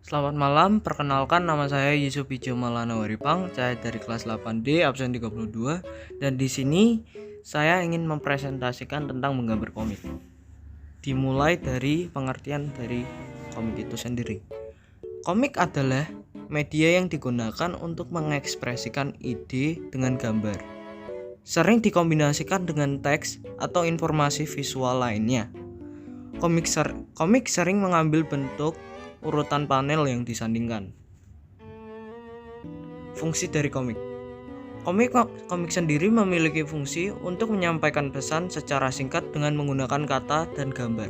Selamat malam, perkenalkan nama saya Yusuf Ijo Malana Waripang, saya dari kelas 8D absen 32 dan di sini saya ingin mempresentasikan tentang menggambar komik. Dimulai dari pengertian dari komik itu sendiri. Komik adalah media yang digunakan untuk mengekspresikan ide dengan gambar. Sering dikombinasikan dengan teks atau informasi visual lainnya. Komik sering mengambil bentuk urutan panel yang disandingkan. Fungsi dari komik. Komik sendiri memiliki fungsi untuk menyampaikan pesan secara singkat dengan menggunakan kata dan gambar.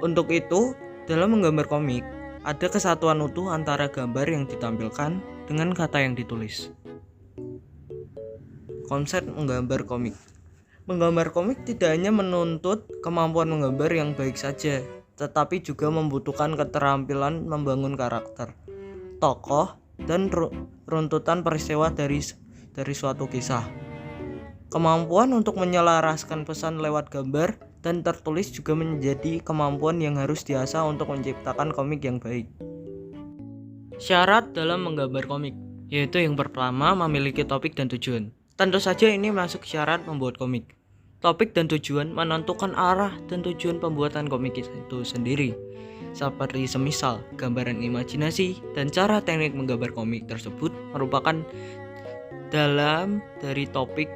Untuk itu, dalam menggambar komik, ada kesatuan utuh antara gambar yang ditampilkan dengan kata yang ditulis. Konsep menggambar komik. Menggambar komik tidak hanya menuntut kemampuan menggambar yang baik saja, tetapi juga membutuhkan keterampilan membangun karakter, tokoh, dan runtutan peristiwa dari suatu kisah. Kemampuan untuk menyelaraskan pesan lewat gambar dan tertulis juga menjadi kemampuan yang harus diasah untuk menciptakan komik yang baik. Syarat dalam menggambar komik, yaitu yang pertama memiliki topik dan tujuan. Tentu saja ini masuk syarat membuat komik. Topik dan tujuan menentukan arah dan tujuan pembuatan komik itu sendiri. Seperti semisal gambaran imajinasi dan cara teknik menggambar komik tersebut merupakan dalam dari topik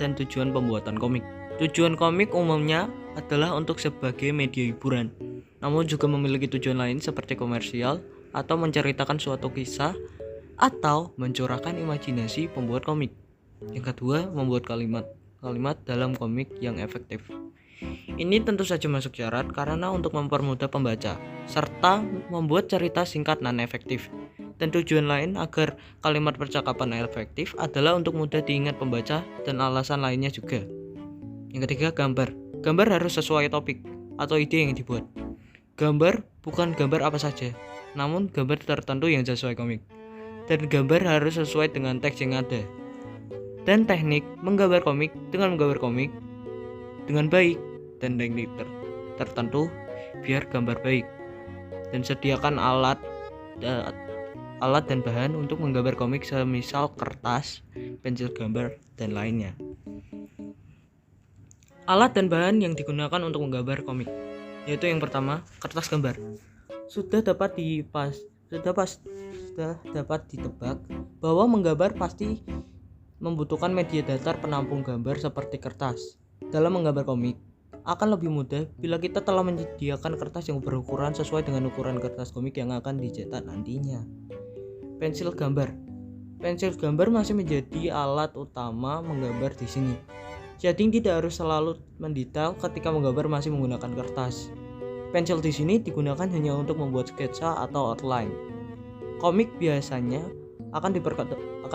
dan tujuan pembuatan komik. Tujuan komik umumnya adalah untuk sebagai media hiburan, namun juga memiliki tujuan lain seperti komersial atau menceritakan suatu kisah atau mencurahkan imajinasi pembuat komik. Yang kedua, membuat kalimat dalam komik yang efektif. Ini tentu saja masuk syarat karena untuk mempermudah pembaca serta membuat cerita singkat dan efektif. Dan tujuan lain agar kalimat percakapan efektif adalah untuk mudah diingat pembaca dan alasan lainnya juga. Yang ketiga, gambar. Gambar harus sesuai topik atau ide yang dibuat. Gambar bukan gambar apa saja, namun gambar tertentu yang sesuai komik. Dan gambar harus sesuai dengan teks yang ada. Dan teknik menggambar komik dengan baik dan teknik tertentu biar gambar baik. Dan sediakan alat dan bahan untuk menggambar komik semisal kertas, pensil gambar, dan lainnya. Alat dan bahan yang digunakan untuk menggambar komik, yaitu yang pertama, kertas gambar. Sudah dapat ditebak bahwa menggambar pasti membutuhkan media datar penampung gambar seperti kertas. Dalam menggambar komik, akan lebih mudah bila kita telah menyediakan kertas yang berukuran sesuai dengan ukuran kertas komik yang akan dicetak nantinya. Pensil gambar. Pensil gambar masih menjadi alat utama menggambar di sini. Jadi tidak harus selalu mendetail ketika menggambar masih menggunakan kertas. Pensil di sini digunakan hanya untuk membuat sketsa atau outline. Komik biasanya akan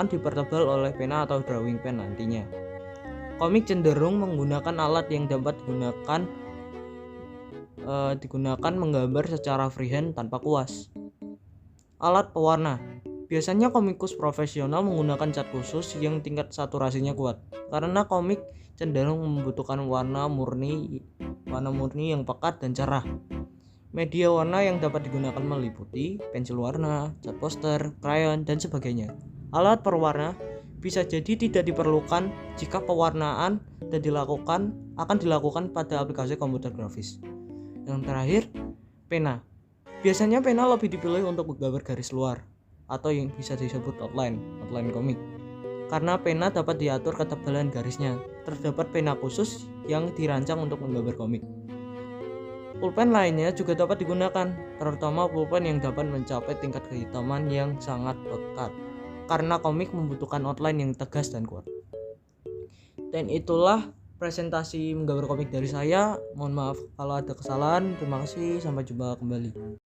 dipertebal oleh pena atau drawing pen nantinya. Komik cenderung menggunakan alat yang dapat digunakan menggambar secara freehand tanpa kuas. Alat pewarna. Biasanya komikus profesional menggunakan cat khusus yang tingkat saturasinya kuat, karena komik cenderung membutuhkan warna murni yang pekat dan cerah. Media warna yang dapat digunakan meliputi pensil warna, cat poster, krayon, dan sebagainya. Alat pewarna bisa jadi tidak diperlukan jika pewarnaan akan dilakukan pada aplikasi komputer grafis. Yang terakhir, pena. Biasanya pena lebih dipilih untuk menggambar garis luar atau yang bisa disebut outline komik. Karena pena dapat diatur ketebalan garisnya. Terdapat pena khusus yang dirancang untuk menggambar komik. Pulpen lainnya juga dapat digunakan, terutama pulpen yang dapat mencapai tingkat kehitaman yang sangat pekat, karena komik membutuhkan outline yang tegas dan kuat. Dan itulah presentasi menggambar komik dari saya. Mohon maaf kalau ada kesalahan. Terima kasih, sampai jumpa kembali.